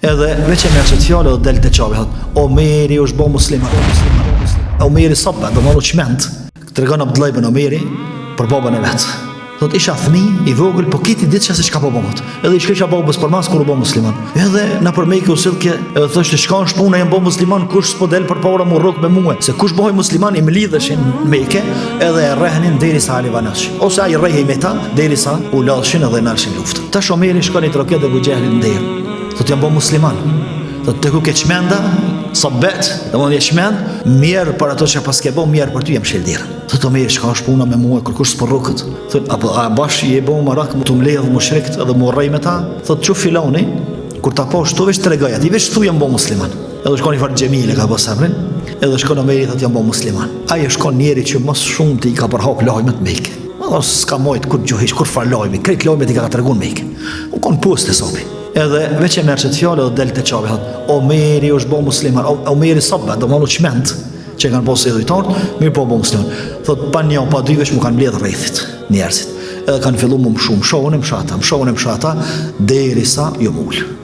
Edhe veç e merë që të fjallë edhe del të qavi, thot, Omeri është bo musliman. Omeri sabba, do malu qment, të regon Abdullajbën Omeri për babën e vetë. Thot, isha thmi, i vogël, po kiti ditë që se shka po bomët. Edhe i shkisha babës për mas kur u bo musliman. Edhe na për Mekë u silke, edhe thështë, shka është puna, jem bo musliman, kush s'po del për para mu rrok me muhe. Se kush bohoj musliman, i më lidheshin Mekë, edhe e rrehnin deri sa alivanashin. Ose a i rrehej me ta, deri sa u ladhshin edhe nalshin luftë. Tash Omeri shkon i troket dhe Buxhehlin nderë. Thot, jam bo musliman. Thot, të ku ke qmenda, sabet, dhe mund je qmend, mirë për ato që pas ke bo, mirë për ty jem shildirë. Thot, Omeri, shka është puna me muhe, kërkush s'po rukët. Thot, a bash i e bo marak, të mledhë mushrikt edhe mu rrej me ta. Thot, që filoni, kur ta po shtu veç të regajat, i veç thu jam bo musliman. Edhe shkon i farë Gjemile ka bo sabrin, edhe shkon Omeri, thot, jam bo musliman. Aje shkon njeri që mos shumë ti ka përhap lajmet Mekë. S'ka mojt kur gjuhish, kur far lajmi, krejt lajmet i ka tregun Mekë. U kon post e sopi. Edhe veç e merë që të fjallë edhe del të qavi, thot, Omeri është bo musliman, Omeri sabba, do malu qment, që kanë posë e dhujtartë, mirë po musliman. Thot, pa një, pa dy veç mu kanë bledhë rejthit, njerëzit. Edhe kanë fillu më shumë, shohën e mshata, deri sa jo mullë.